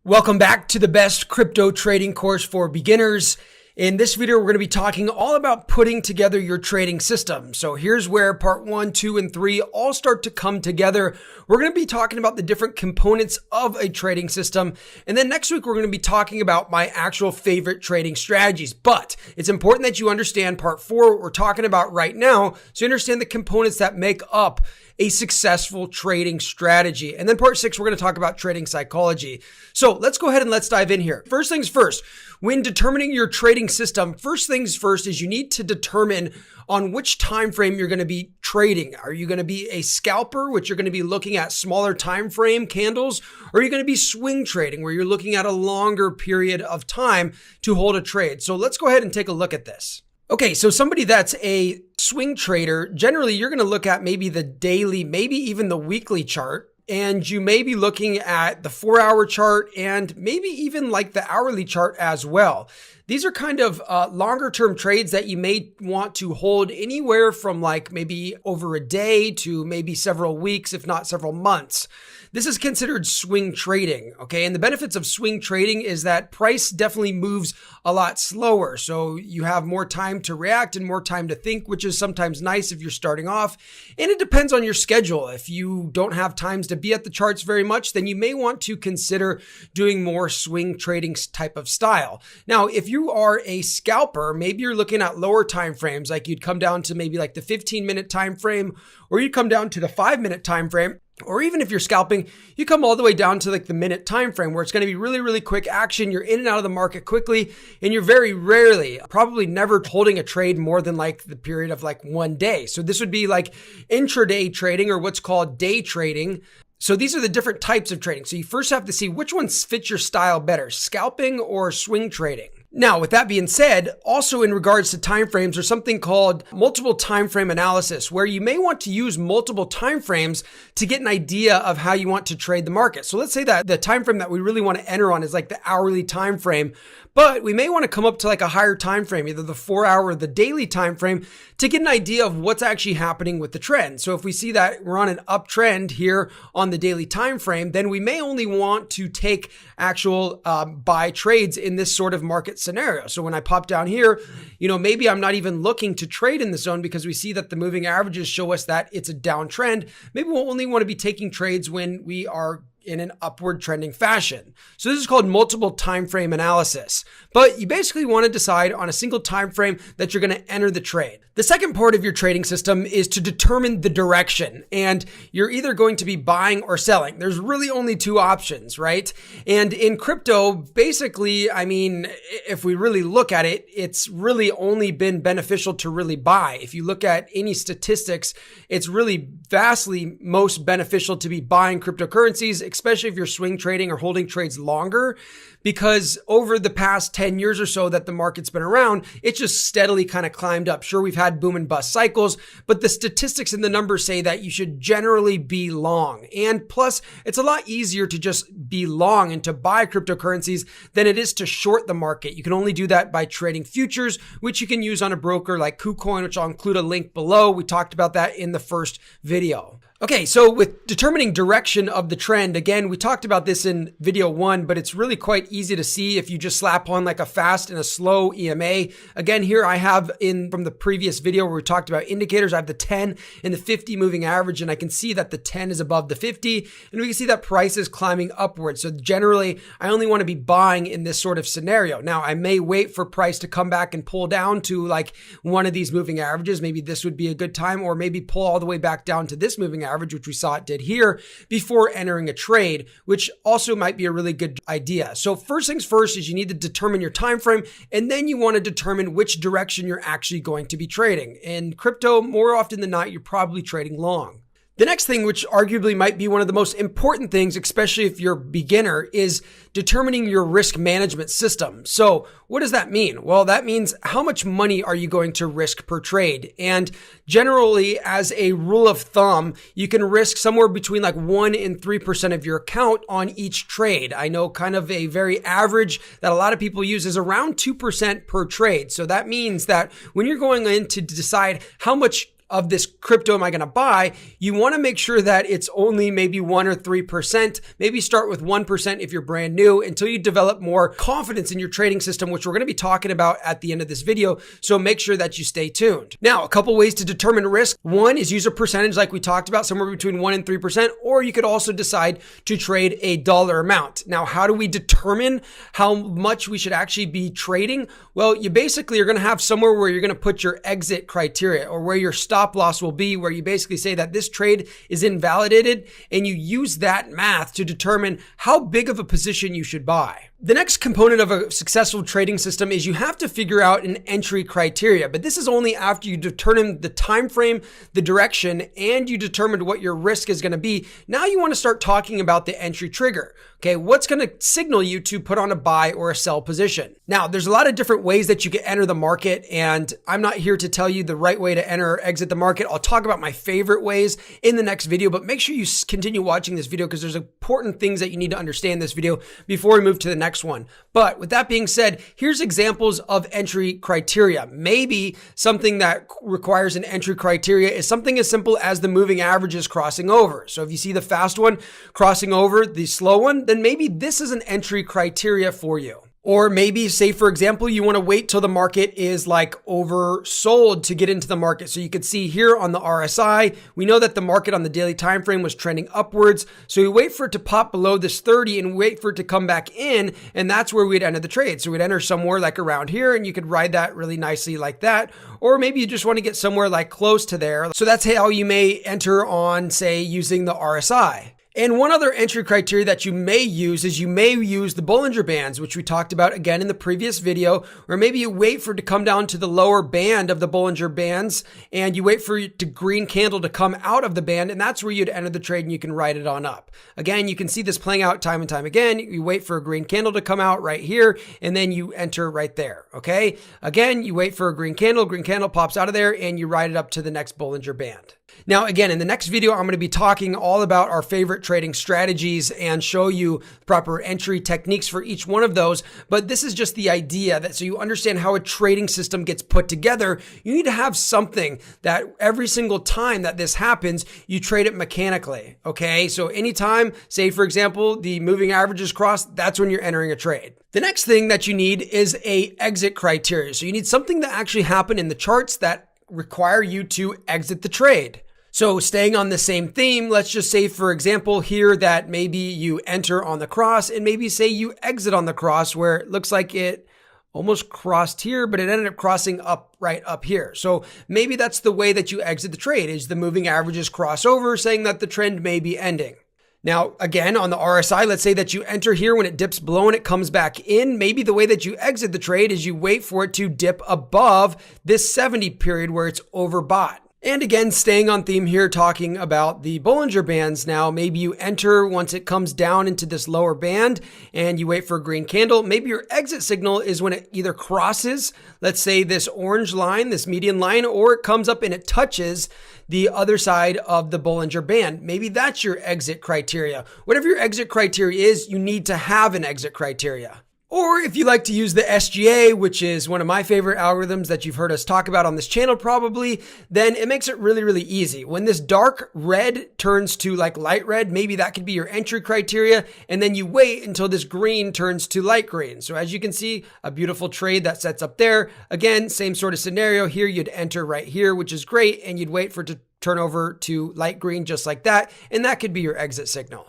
Welcome back to the best crypto trading course for beginners. In this video, we're going to be talking all about putting together your trading system. So here's where part 1, 2, and 3 all start to come together. We're going to be talking about the different components of a trading system. And then next week, we're going to be talking about my actual favorite trading strategies. But it's important that you understand part 4, what we're talking about right now, so you understand the components that make up a successful trading strategy. And then part 6, we're going to talk about trading psychology. So let's go ahead and let's dive in here. First things first, when determining your trading system, first things first is you need to determine on which time frame you're going to be trading. Are you going to be a scalper, which you're going to be looking at smaller time frame candles, or are you going to be swing trading, where you're looking at a longer period of time to hold a trade? So let's go ahead and take a look at this. Okay, so somebody that's a swing trader, generally you're going to look at maybe the daily, maybe even the weekly chart. And you may be looking at the 4-hour chart and maybe even like the hourly chart as well. These are kind of longer term trades that you may want to hold anywhere from like maybe over a day to maybe several weeks, if not several months. This is considered swing trading, okay? And the benefits of swing trading is that price definitely moves a lot slower. So you have more time to react and more time to think, which is sometimes nice if you're starting off. And it depends on your schedule. If you don't have times to be at the charts very much, then you may want to consider doing more swing trading type of style. Now, if you are a scalper, maybe you're looking at lower time frames, like you'd come down to maybe like the 15-minute time frame, or you'd come down to the 5-minute time frame. Or even if you're scalping, you come all the way down to like the minute time frame, where it's going to be really, really quick action. You're in and out of the market quickly, and you're very rarely, probably never holding a trade more than like the period of like 1 day. So this would be like intraday trading, or what's called day trading. So these are the different types of trading. So you first have to see which one fits your style better, scalping or swing trading. Now, with that being said, also in regards to timeframes, there's something called multiple time frame analysis, where you may want to use multiple timeframes to get an idea of how you want to trade the market. So let's say that the time frame that we really want to enter on is like the hourly time frame, but we may want to come up to like a higher time frame, either the 4-hour or the daily time frame, to get an idea of what's actually happening with the trend. So if we see that we're on an uptrend here on the daily time frame, then we may only want to take actual buy trades in this sort of market scenario. So when I pop down here, maybe I'm not even looking to trade in the zone because we see that the moving averages show us that it's a downtrend. Maybe we'll only want to be taking trades when we are in an upward trending fashion. So this is called multiple time frame analysis. But you basically want to decide on a single time frame that you're going to enter the trade. The second part of your trading system is to determine the direction, and you're either going to be buying or selling. There's really only two options, right? And in crypto, basically, if we really look at it, it's really only been beneficial to really buy. If you look at any statistics, it's really vastly most beneficial to be buying cryptocurrencies, especially if you're swing trading or holding trades longer, because over the past 10 years or so that the market's been around, it's just steadily kind of climbed up. Sure, we've had boom and bust cycles, but the statistics and the numbers say that you should generally be long. And plus, it's a lot easier to just be long and to buy cryptocurrencies than it is to short the market. You can only do that by trading futures, which you can use on a broker like KuCoin, which I'll include a link below. We talked about that in the first video. Okay, so with determining direction of the trend, again, we talked about this in video 1, but it's really quite easy to see if you just slap on like a fast and a slow EMA. Again, here I have from the previous video where we talked about indicators, I have the 10 and the 50 moving average, and I can see that the 10 is above the 50, and we can see that price is climbing upwards. So generally, I only want to be buying in this sort of scenario. Now, I may wait for price to come back and pull down to like one of these moving averages. Maybe this would be a good time, or maybe pull all the way back down to this moving average, which we saw it did here, before entering a trade, which also might be a really good idea. So first things first is you need to determine your time frame, and then you want to determine which direction you're actually going to be trading. In crypto, more often than not, you're probably trading long. The next thing, which arguably might be one of the most important things, especially if you're a beginner, is determining your risk management system. So what does that mean? Well, that means how much money are you going to risk per trade? And generally, as a rule of thumb, you can risk somewhere between like 1 and 3% of your account on each trade. I know kind of a very average that a lot of people use is around 2% per trade. So that means that when you're going in to decide how much of this crypto am I going to buy, you want to make sure that it's only maybe 1 or 3%. Maybe start with 1% if you're brand new until you develop more confidence in your trading system, which we're going to be talking about at the end of this video. So make sure that you stay tuned. Now, a couple ways to determine risk. One is use a percentage like we talked about, somewhere between 1 and 3%, or you could also decide to trade a dollar amount. Now, how do we determine how much we should actually be trading? Well, you basically are going to have somewhere where you're going to put your exit criteria or where your stop loss will be, where you basically say that this trade is invalidated, and you use that math to determine how big of a position you should buy. The next component of a successful trading system is you have to figure out an entry criteria, but this is only after you determine the time frame, the direction, and you determined what your risk is going to be. Now you want to start talking about the entry trigger. Okay, what's going to signal you to put on a buy or a sell position? Now, there's a lot of different ways that you can enter the market, and I'm not here to tell you the right way to enter or exit the market. I'll talk about my favorite ways in the next video, but make sure you continue watching this video because there's important things that you need to understand in this video before we move to the next one. But with that being said, here's examples of entry criteria. Maybe something that requires an entry criteria is something as simple as the moving averages crossing over. So if you see the fast one crossing over the slow one, then maybe this is an entry criteria for you. Or maybe, say, for example, you want to wait till the market is like oversold to get into the market. So you could see here on the RSI, we know that the market on the daily time frame was trending upwards. So we wait for it to pop below this 30 and wait for it to come back in. And that's where we'd enter the trade. So we'd enter somewhere like around here, and you could ride that really nicely like that. Or maybe you just want to get somewhere like close to there. So that's how you may enter on, say, using the RSI. And one other entry criteria that you may use is you may use the Bollinger Bands, which we talked about again in the previous video, or maybe you wait for it to come down to the lower band of the Bollinger Bands and you wait for the green candle to come out of the band, and that's where you'd enter the trade and you can ride it on up. Again, you can see this playing out time and time again. You wait for a green candle to come out right here and then you enter right there, okay? Again, you wait for a green candle pops out of there and you ride it up to the next Bollinger Band. Now, again, in the next video, I'm going to be talking all about our favorite trading strategies and show you proper entry techniques for each one of those. But this is just the idea that so you understand how a trading system gets put together, you need to have something that every single time that this happens, you trade it mechanically. Okay. So anytime, say, for example, the moving averages cross, that's when you're entering a trade. The next thing that you need is a exit criteria. So you need something that actually happened in the charts that require you to exit the trade. So staying on the same theme, let's just say, for example, here that maybe you enter on the cross and maybe say you exit on the cross where it looks like it almost crossed here, but it ended up crossing up right up here. So maybe that's the way that you exit the trade is the moving averages cross over, saying that the trend may be ending. Now, again, on the RSI, let's say that you enter here when it dips below and it comes back in. Maybe the way that you exit the trade is you wait for it to dip above this 70 period where it's overbought. And again, staying on theme here, talking about the Bollinger Bands now, maybe you enter once it comes down into this lower band and you wait for a green candle. Maybe your exit signal is when it either crosses, let's say this orange line, this median line, or it comes up and it touches the other side of the Bollinger Band. Maybe that's your exit criteria. Whatever your exit criteria is, you need to have an exit criteria. Or if you like to use the SGA, which is one of my favorite algorithms that you've heard us talk about on this channel probably, then it makes it really, really easy. When this dark red turns to like light red, maybe that could be your entry criteria. And then you wait until this green turns to light green. So as you can see, a beautiful trade that sets up there. Again, same sort of scenario here. You'd enter right here, which is great. And you'd wait for it to turn over to light green just like that. And that could be your exit signal.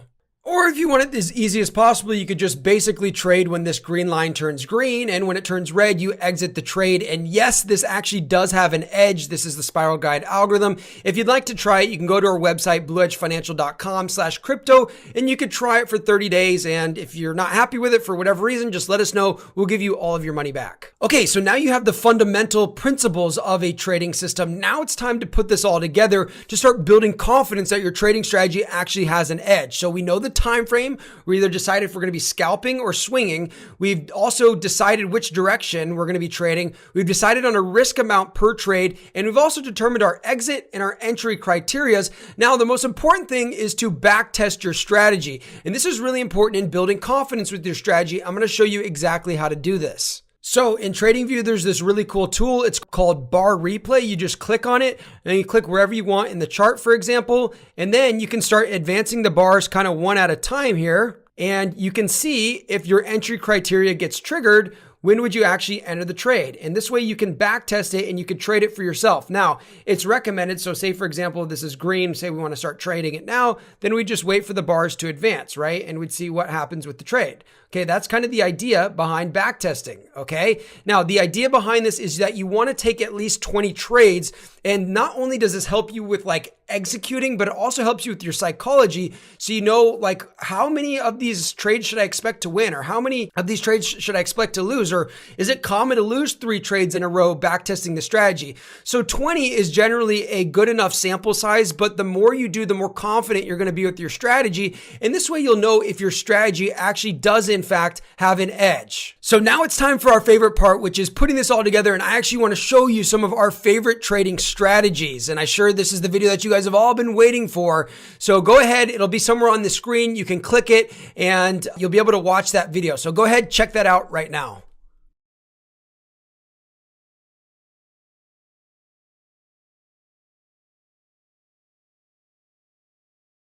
Or if you want it as easy as possible, you could just basically trade when this green line turns green, and when it turns red, you exit the trade. And yes, this actually does have an edge. This is the Spiral Guide algorithm. If you'd like to try it, you can go to our website, blueedgefinancial.com/crypto, and you could try it for 30 days. And if you're not happy with it for whatever reason, just let us know. We'll give you all of your money back. Okay, so now you have the fundamental principles of a trading system. Now it's time to put this all together to start building confidence that your trading strategy actually has an edge. So we know the time frame. We either decided if we're going to be scalping or swinging. We've also decided which direction we're going to be trading. We've decided on a risk amount per trade, and we've also determined our exit and our entry criterias. Now, the most important thing is to back test your strategy. And this is really important in building confidence with your strategy. I'm going to show you exactly how to do this. So in TradingView, there's this really cool tool. It's called bar replay. You just click on it and you click wherever you want in the chart, for example, and then you can start advancing the bars kind of one at a time here. And you can see if your entry criteria gets triggered, when would you actually enter the trade? And this way you can back test it and you can trade it for yourself. Now, it's recommended. So say, for example, this is green, say we want to start trading it now, then we just wait for the bars to advance, right? And we'd see what happens with the trade. Okay, that's kind of the idea behind back testing, okay? Now, the idea behind this is that you want to take at least 20 trades, and not only does this help you with like executing, but it also helps you with your psychology. So you know, like, how many of these trades should I expect to win? Or how many of these trades should I expect to lose? Or is it common to lose 3 trades in a row back testing the strategy? So 20 is generally a good enough sample size, but the more you do, the more confident you're going to be with your strategy. And this way you'll know if your strategy actually does in fact have an edge. So now it's time for our favorite part, which is putting this all together. And I actually want to show you some of our favorite trading strategies. And I'm sure this is the video that you guys have all been waiting for. So go ahead. It'll be somewhere on the screen. You can click it and you'll be able to watch that video. So go ahead, check that out right now.